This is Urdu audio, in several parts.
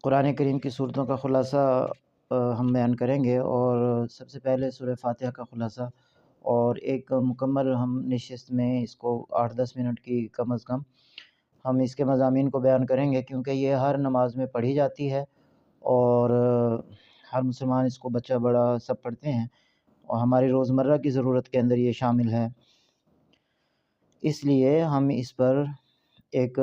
قرآن کریم کی صورتوں کا خلاصہ ہم بیان کریں گے، اور سب سے پہلے سورہ فاتحہ کا خلاصہ، اور ایک مکمل ہم نشست میں اس کو 8-10 منٹ کی کم از کم ہم اس کے مضامین کو بیان کریں گے، کیونکہ یہ ہر نماز میں پڑھی جاتی ہے، اور ہر مسلمان اس کو بچہ بڑا سب پڑھتے ہیں، اور ہماری روزمرہ کی ضرورت کے اندر یہ شامل ہے۔ اس لیے ہم اس پر ایک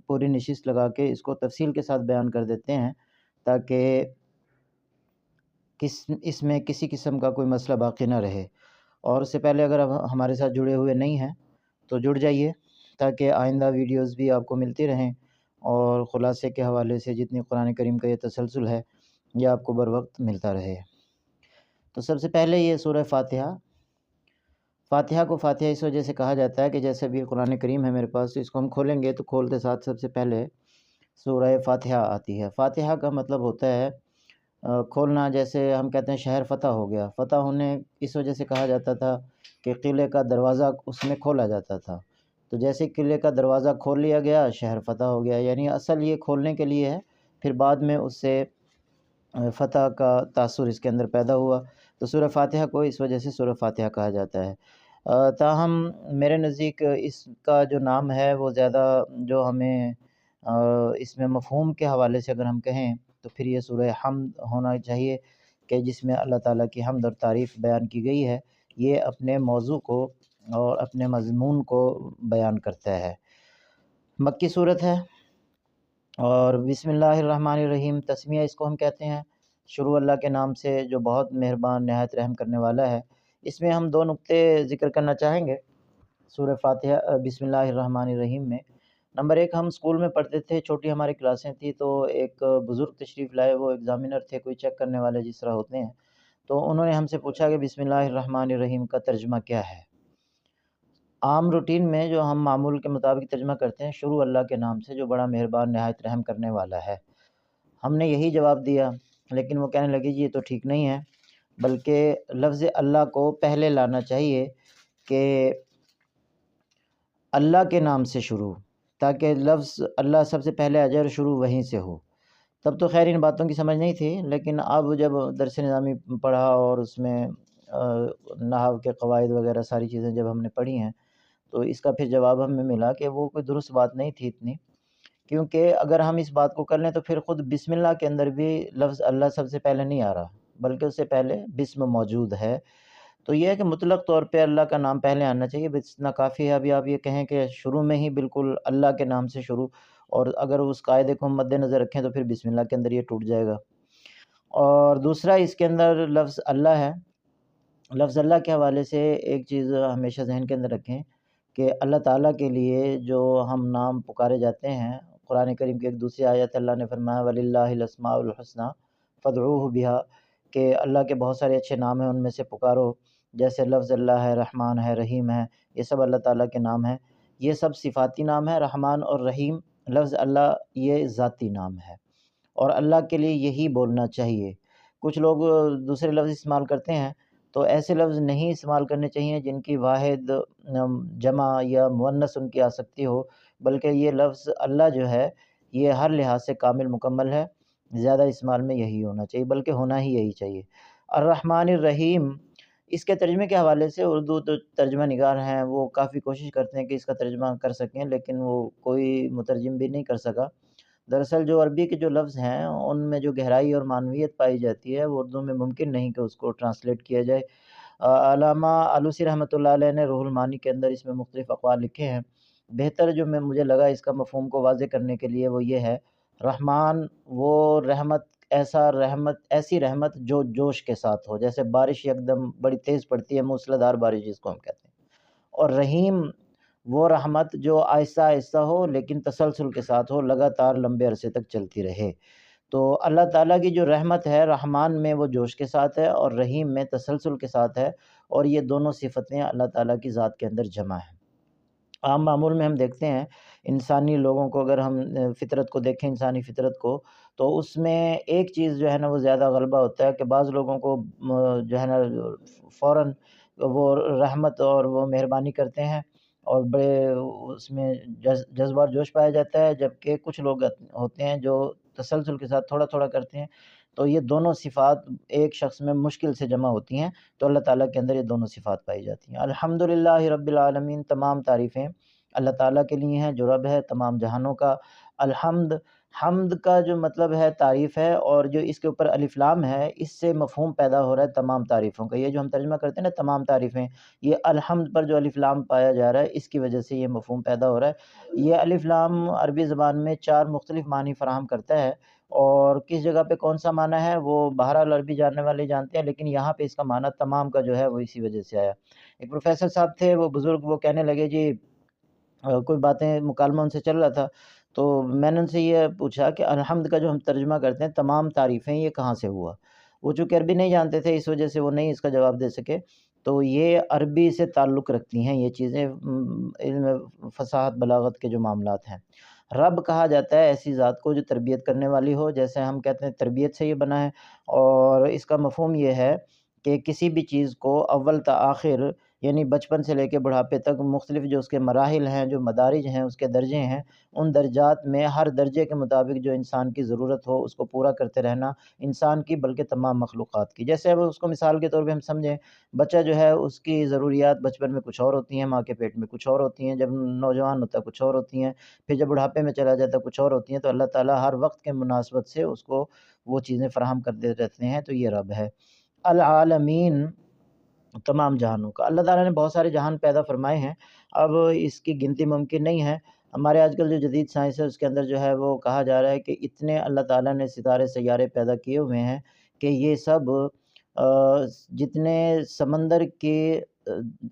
پوری نشست لگا کے اس کو تفصیل کے ساتھ بیان کر دیتے ہیں، تاکہ اس میں کسی قسم کا کوئی مسئلہ باقی نہ رہے۔ اور اس سے پہلے اگر آپ ہمارے ساتھ جڑے ہوئے نہیں ہیں تو جڑ جائیے، تاکہ آئندہ ویڈیوز بھی آپ کو ملتی رہیں، اور خلاصے کے حوالے سے جتنی قرآن کریم کا یہ تسلسل ہے یہ آپ کو بر وقت ملتا رہے۔ تو سب سے پہلے یہ سورہ فاتحہ کو فاتحہ اس وجہ سے کہا جاتا ہے کہ جیسے بھی قرآن کریم ہے میرے پاس، تو اس کو ہم کھولیں گے تو کھولتے ساتھ سب سے پہلے سورہ فاتحہ آتی ہے۔ فاتحہ کا مطلب ہوتا ہے کھولنا، جیسے ہم کہتے ہیں شہر فتح ہو گیا۔ فتح ہونے اس وجہ سے کہا جاتا تھا کہ قلعے کا دروازہ اس میں کھولا جاتا تھا، تو جیسے قلعے کا دروازہ کھول لیا گیا شہر فتح ہو گیا، یعنی اصل یہ کھولنے کے لیے ہے، پھر بعد میں اس سے فتح کا تاثر اس کے اندر پیدا ہوا، تو سورہ فاتحہ کو اس وجہ سے سورہ فاتحہ کہا جاتا ہے۔ تاہم میرے نزدیک اس کا جو نام ہے وہ زیادہ جو ہمیں اس میں مفہوم کے حوالے سے اگر ہم کہیں تو پھر یہ سورہ حمد ہونا چاہیے، کہ جس میں اللہ تعالیٰ کی حمد اور تعریف بیان کی گئی ہے۔ یہ اپنے موضوع کو اور اپنے مضمون کو بیان کرتا ہے۔ مکی صورت ہے، اور بسم اللہ الرحمن الرحیم تسمیہ اس کو ہم کہتے ہیں، شروع اللہ کے نام سے جو بہت مہربان نہایت رحم کرنے والا ہے۔ اس میں ہم 2 نقطے ذکر کرنا چاہیں گے سورہ فاتحہ بسم اللہ الرحمن الرحیم میں۔ نمبر 1، ہم اسکول میں پڑھتے تھے، چھوٹی ہماری کلاسیں تھیں، تو ایک بزرگ تشریف لائے، وہ ایگزامینر تھے، کوئی چیک کرنے والے جس طرح ہوتے ہیں، تو انہوں نے ہم سے پوچھا کہ بسم اللہ الرحمن الرحیم کا ترجمہ کیا ہے؟ عام روٹین میں جو ہم معمول کے مطابق ترجمہ کرتے ہیں، شروع اللہ کے نام سے جو بڑا مہربان نہایت رحم کرنے والا ہے۔ ہم نے یہی جواب دیا، لیکن وہ کہنے لگے جی یہ تو ٹھیک نہیں ہے، بلکہ لفظ اللہ کو پہلے لانا چاہیے، کہ اللہ کے نام سے شروع، تاکہ لفظ اللہ سب سے پہلے آ جائے اور شروع وہیں سے ہو۔ تب تو خیر ان باتوں کی سمجھ نہیں تھی، لیکن اب جب درس نظامی پڑھا اور اس میں نحو کے قواعد وغیرہ ساری چیزیں جب ہم نے پڑھی ہیں، تو اس کا پھر جواب ہمیں ملا کہ وہ کوئی درست بات نہیں تھی اتنی، کیونکہ اگر ہم اس بات کو کر لیں تو پھر خود بسم اللہ کے اندر بھی لفظ اللہ سب سے پہلے نہیں آ رہا، بلکہ اس سے پہلے بسم موجود ہے۔ تو یہ ہے کہ مطلق طور پہ اللہ کا نام پہلے آنا چاہیے، بس اتنا کافی ہے۔ ابھی آپ یہ کہیں کہ شروع میں ہی بالکل اللہ کے نام سے شروع، اور اگر اس قاعدے کو ہم مد نظر رکھیں تو پھر بسم اللہ کے اندر یہ ٹوٹ جائے گا۔ اور دوسرا اس کے اندر لفظ اللہ ہے۔ لفظ اللہ کے حوالے سے ایک چیز ہمیشہ ذہن کے اندر رکھیں، کہ اللہ تعالیٰ کے لیے جو ہم نام پکارے جاتے ہیں، قرآن کریم کی ایک دوسری آیت اللہ نے فرمایا وَلِلَّهِ الْأَسْمَاءُ الْحُسْنَىٰ فَادْعُوهُ بِهَا، کہ اللہ کے بہت سارے اچھے نام ہیں، ان میں سے پکارو، جیسے لفظ اللہ ہے، رحمان ہے، رحیم ہے، یہ سب اللہ تعالیٰ کے نام ہیں۔ یہ سب صفاتی نام ہے، رحمان اور رحیم۔ لفظ اللہ یہ ذاتی نام ہے، اور اللہ کے لیے یہی بولنا چاہیے۔ کچھ لوگ دوسرے لفظ استعمال کرتے ہیں، تو ایسے لفظ نہیں استعمال کرنے چاہیے جن کی واحد جمع یا مؤنث ان کی آ سکتی ہو، بلکہ یہ لفظ اللہ جو ہے یہ ہر لحاظ سے کامل مکمل ہے، زیادہ استعمال میں یہی ہونا چاہیے، بلکہ ہونا ہی یہی چاہیے۔ الرحمن الرحیم، اس کے ترجمے کے حوالے سے اردو تو ترجمہ نگار ہیں، وہ کافی کوشش کرتے ہیں کہ اس کا ترجمہ کر سکیں، لیکن وہ کوئی مترجم بھی نہیں کر سکا۔ دراصل جو عربی کے جو لفظ ہیں ان میں جو گہرائی اور معنویت پائی جاتی ہے وہ اردو میں ممکن نہیں کہ اس کو ٹرانسلیٹ کیا جائے۔ علامہ آلوسی رحمۃ اللہ علیہ نے روح المعانی کے اندر اس میں مختلف اقوال لکھے ہیں۔ بہتر جو مجھے لگا اس کا مفہوم کو واضح کرنے کے لیے وہ یہ ہے، رحمان وہ ایسی رحمت جو جوش کے ساتھ ہو، جیسے بارش یکدم بڑی تیز پڑتی ہے، موسلادھار بارش جس کو ہم کہتے ہیں۔ اور رحیم وہ رحمت جو آہستہ آہستہ ہو لیکن تسلسل کے ساتھ ہو، لگاتار لمبے عرصے تک چلتی رہے۔ تو اللہ تعالیٰ کی جو رحمت ہے، رحمان میں وہ جوش کے ساتھ ہے اور رحیم میں تسلسل کے ساتھ ہے، اور یہ دونوں صفتیں اللہ تعالیٰ کی ذات کے اندر جمع ہیں۔ عام معمول میں ہم دیکھتے ہیں انسانی لوگوں کو، اگر ہم فطرت کو دیکھیں، انسانی فطرت کو، تو اس میں ایک چیز جو ہے نا وہ زیادہ غلبہ ہوتا ہے، کہ بعض لوگوں کو جو ہے نا فوراً وہ رحمت اور وہ مہربانی کرتے ہیں، اور بڑے اس میں جذبہ اور جوش پایا جاتا ہے، جبکہ کچھ لوگ ہوتے ہیں جو تسلسل کے ساتھ تھوڑا تھوڑا کرتے ہیں۔ تو یہ دونوں صفات ایک شخص میں مشکل سے جمع ہوتی ہیں، تو اللہ تعالیٰ کے اندر یہ دونوں صفات پائی جاتی ہیں۔ الحمدللہ رب العالمین، تمام تعریفیں اللہ تعالیٰ کے لیے ہیں جو رب ہے تمام جہانوں کا۔ الحمد، حمد کا جو مطلب ہے تعریف ہے، اور جو اس کے اوپر الف لام ہے اس سے مفہوم پیدا ہو رہا ہے تمام تعریفوں کا۔ یہ جو ہم ترجمہ کرتے ہیں نا تمام تعریفیں، یہ الحمد پر جو الف لام پایا جا رہا ہے اس کی وجہ سے یہ مفہوم پیدا ہو رہا ہے۔ یہ الف لام عربی زبان میں 4 مختلف معنی فراہم کرتا ہے، اور کس جگہ پہ کون سا معنی ہے وہ بہرحال عربی جاننے والے جانتے ہیں، لیکن یہاں پہ اس کا معنی تمام کا جو ہے وہ اسی وجہ سے آیا۔ ایک پروفیسر صاحب تھے، وہ بزرگ، وہ کہنے لگے جی کوئی باتیں مکالمہ ان سے چل رہا تھا، تو میں نے ان سے یہ پوچھا کہ الحمد کا جو ہم ترجمہ کرتے ہیں تمام تعریفیں، یہ کہاں سے ہوا؟ وہ چونکہ عربی نہیں جانتے تھے، اس وجہ سے وہ نہیں اس کا جواب دے سکے۔ تو یہ عربی سے تعلق رکھتی ہیں یہ چیزیں، علم فصاحت بلاغت کے جو معاملات ہیں۔ رب کہا جاتا ہے ایسی ذات کو جو تربیت کرنے والی ہو، جیسے ہم کہتے ہیں تربیت سے یہ بنا ہے، اور اس کا مفہوم یہ ہے کہ کسی بھی چیز کو اول تا آخر، یعنی بچپن سے لے کے بڑھاپے تک مختلف جو اس کے مراحل ہیں، جو مدارج ہیں، اس کے درجے ہیں، ان درجات میں ہر درجے کے مطابق جو انسان کی ضرورت ہو اس کو پورا کرتے رہنا، انسان کی بلکہ تمام مخلوقات کی۔ جیسے اب اس کو مثال کے طور پہ ہم سمجھیں، بچہ جو ہے اس کی ضروریات بچپن میں کچھ اور ہوتی ہیں، ماں کے پیٹ میں کچھ اور ہوتی ہیں، جب نوجوان ہوتا ہے کچھ اور ہوتی ہیں، پھر جب بڑھاپے میں چلا جاتا ہے کچھ اور ہوتی ہیں، تو اللہ تعالیٰ ہر وقت کے مناسبت سے اس کو وہ چیزیں فراہم کرتے رہتے ہیں، تو یہ رب ہے۔ العالمین، تمام جہانوں کا۔ اللہ تعالیٰ نے بہت سارے جہان پیدا فرمائے ہیں، اب اس کی گنتی ممکن نہیں ہے۔ ہمارے آج کل جو جدید سائنس ہے اس کے اندر جو ہے وہ کہا جا رہا ہے کہ اتنے اللہ تعالیٰ نے ستارے سیارے پیدا کیے ہوئے ہیں کہ یہ سب جتنے سمندر کے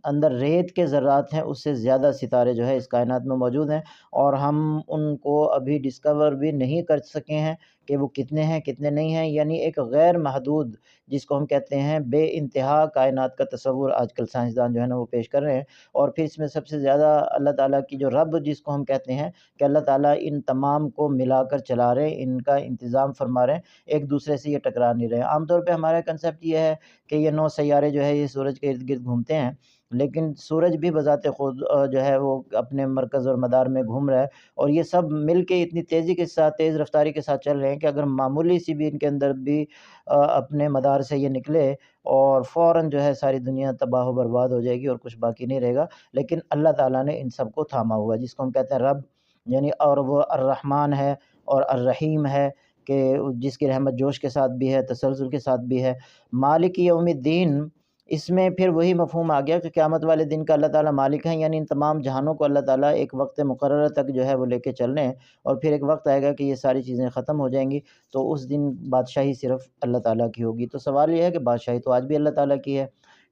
اندر ریت کے ذرات ہیں اس سے زیادہ ستارے جو ہے اس کائنات میں موجود ہیں، اور ہم ان کو ابھی ڈسکور بھی نہیں کر سکے ہیں کہ وہ کتنے ہیں کتنے نہیں ہیں۔ یعنی ایک غیر محدود، جس کو ہم کہتے ہیں بے انتہا کائنات کا تصور آج کل سائنسدان جو ہے نا وہ پیش کر رہے ہیں۔ اور پھر اس میں سب سے زیادہ اللہ تعالیٰ کی جو رب جس کو ہم کہتے ہیں کہ اللہ تعالیٰ ان تمام کو ملا کر چلا رہے ہیں، ان کا انتظام فرما رہے ہیں، ایک دوسرے سے یہ ٹکرا نہیں رہے۔ عام طور پہ ہمارا کنسیپٹ یہ ہے کہ یہ 9 سیارے جو ہے یہ سورج کے ارد گرد گھومتے ہیں، لیکن سورج بھی بذات خود جو ہے وہ اپنے مرکز اور مدار میں گھوم رہا ہے، اور یہ سب مل کے اتنی تیزی کے ساتھ، تیز رفتاری کے ساتھ چل رہے ہیں کہ اگر معمولی سی بھی ان کے اندر بھی اپنے مدار سے یہ نکلے اور فوراً جو ہے ساری دنیا تباہ و برباد ہو جائے گی اور کچھ باقی نہیں رہے گا۔ لیکن اللہ تعالیٰ نے ان سب کو تھاما ہوا ہے، جس کو ہم کہتے ہیں رب، یعنی اور وہ الرحمن ہے اور الرحیم ہے، کہ جس کی رحمت جوش کے ساتھ بھی ہے، تسلسل کے ساتھ بھی ہے۔ مالک یوم الدین، اس میں پھر وہی مفہوم آ گیا کہ قیامت والے دن کا اللہ تعالیٰ مالک ہے، یعنی ان تمام جہانوں کو اللہ تعالیٰ ایک وقت مقررہ تک جو ہے وہ لے کے چل رہے ہیں، اور پھر ایک وقت آئے گا کہ یہ ساری چیزیں ختم ہو جائیں گی، تو اس دن بادشاہی صرف اللہ تعالیٰ کی ہوگی۔ تو سوال یہ ہے کہ بادشاہی تو آج بھی اللہ تعالیٰ کی ہے،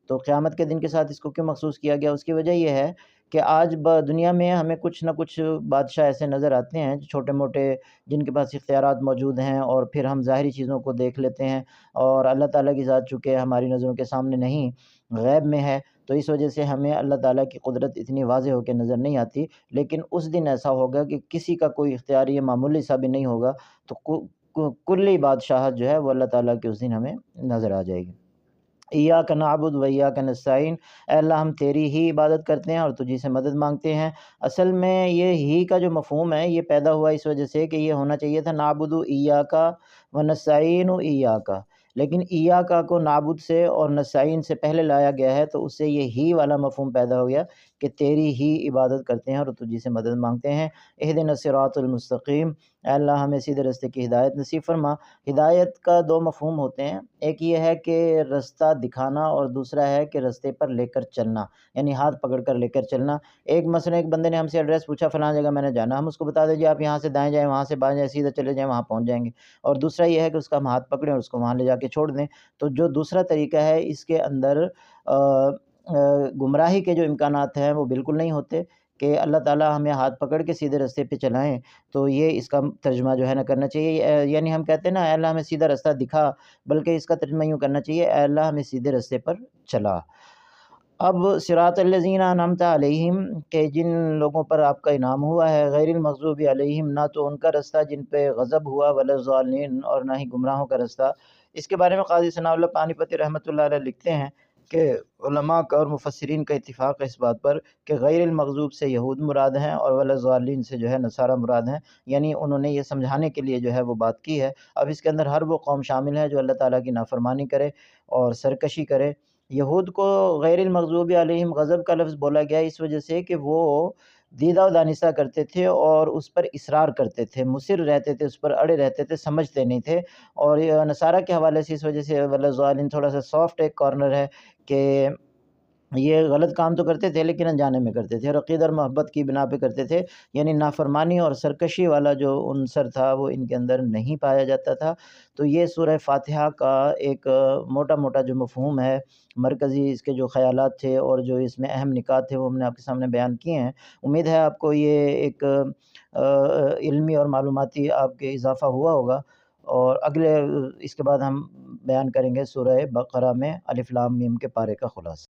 تو قیامت کے دن کے ساتھ اس کو کیوں مخصوص کیا گیا؟ اس کی وجہ یہ ہے کہ آج دنیا میں ہمیں کچھ نہ کچھ بادشاہ ایسے نظر آتے ہیں چھوٹے موٹے، جن کے پاس اختیارات موجود ہیں، اور پھر ہم ظاہری چیزوں کو دیکھ لیتے ہیں، اور اللہ تعالیٰ کی ذات چونکہ ہماری نظروں کے سامنے نہیں، غیب میں ہے، تو اس وجہ سے ہمیں اللہ تعالیٰ کی قدرت اتنی واضح ہو کے نظر نہیں آتی۔ لیکن اس دن ایسا ہوگا کہ کسی کا کوئی اختیار یہ معمولی سا بھی نہیں ہوگا، تو کلی بادشاہت جو ہے وہ اللہ تعالیٰ کی اس دن ہمیں نظر آ جائے گی۔ ایاک نعبد و ایاک نستعین، اے اللہ ہم تیری ہی عبادت کرتے ہیں اور تجھی سے مدد مانگتے ہیں۔ اصل میں یہ ہی کا جو مفہوم ہے یہ پیدا ہوا اس وجہ سے کہ یہ ہونا چاہیے تھا نعبد ایاک و نستعین ایاک، لیکن ایاک کو نعبد سے اور نستعین سے پہلے لایا گیا ہے، تو اس سے یہ ہی والا مفہوم پیدا ہو گیا کہ تیری ہی عبادت کرتے ہیں اور تجھی سے مدد مانگتے ہیں۔ اہدنا الصراط المستقیم، اے اللہ ہمیں سیدھے راستے کی ہدایت نصیب فرما۔ ہدایت کا 2 مفہوم ہوتے ہیں، ایک یہ ہے کہ رستہ دکھانا، اور دوسرا ہے کہ رستے پر لے کر چلنا، یعنی ہاتھ پکڑ کر لے کر چلنا۔ ایک مثلا ایک بندے نے ہم سے ایڈریس پوچھا، فلاں جگہ میں نے جانا، ہم اس کو بتا دیں جی آپ یہاں سے دائیں جائیں، وہاں سے بائیں جائیں، سیدھا چلے جائیں، وہاں پہنچ جائیں گے۔ اور دوسرا یہ ہے کہ اس کا ہم ہاتھ پکڑیں اور اس کو وہاں لے جا کے چھوڑ دیں۔ تو جو دوسرا طریقہ ہے اس کے اندر گمراہی کے جو امکانات ہیں وہ بالکل نہیں ہوتے، کہ اللہ تعالیٰ ہمیں ہاتھ پکڑ کے سیدھے راستے پہ چلائیں، تو یہ اس کا ترجمہ جو ہے نا کرنا چاہیے۔ یعنی ہم کہتے ہیں نا اے اللہ ہمیں سیدھا راستہ دکھا، بلکہ اس کا ترجمہ یوں کرنا چاہیے اے اللہ ہمیں سیدھے راستے پر چلا۔ اب صراط الذین انعمت علیہم، کہ جن لوگوں پر آپ کا انعام ہوا ہے، غیر المغضوب علیہم، نہ تو ان کا رستہ جن پہ غضب ہوا، ولا الضالین، اور نہ ہی گمراہوں کا رستہ۔ اس کے بارے میں قاضی ثناء اللہ پانی پتی رحمۃ اللہ علیہ لکھتے ہیں کہ علماء کا اور مفسرین کا اتفاق ہے اس بات پر کہ غیر المغضوب سے یہود مراد ہیں اور ولاضالین سے جو ہے نصارہ مراد ہیں، یعنی انہوں نے یہ سمجھانے کے لیے جو ہے وہ بات کی ہے۔ اب اس کے اندر ہر وہ قوم شامل ہے جو اللہ تعالیٰ کی نافرمانی کرے اور سرکشی کرے۔ یہود کو غیر المغضوب علیہم غضب کا لفظ بولا گیا اس وجہ سے کہ وہ دیدہ و دانستہ کرتے تھے اور اس پر اصرار کرتے تھے، مصر رہتے تھے، اس پر اڑے رہتے تھے، سمجھتے نہیں تھے۔ اور یہ نصارہ کے حوالے سے اس وجہ سے ولاضالین تھوڑا سا سافٹ ایک کارنر ہے کہ یہ غلط کام تو کرتے تھے لیکن انجانے میں کرتے تھے اور عقیدہ اور محبت کی بنا پہ کرتے تھے، یعنی نافرمانی اور سرکشی والا جو عنصر تھا وہ ان کے اندر نہیں پایا جاتا تھا۔ تو یہ سورہ فاتحہ کا ایک موٹا موٹا جو مفہوم ہے، مرکزی اس کے جو خیالات تھے اور جو اس میں اہم نکات تھے وہ ہم نے آپ کے سامنے بیان کیے ہیں۔ امید ہے آپ کو یہ ایک علمی اور معلوماتی آپ کے اضافہ ہوا ہوگا، اور اگلے اس کے بعد ہم بیان کریں گے سورہ بقرہ میں الف لام میم کے پارے کا خلاصہ۔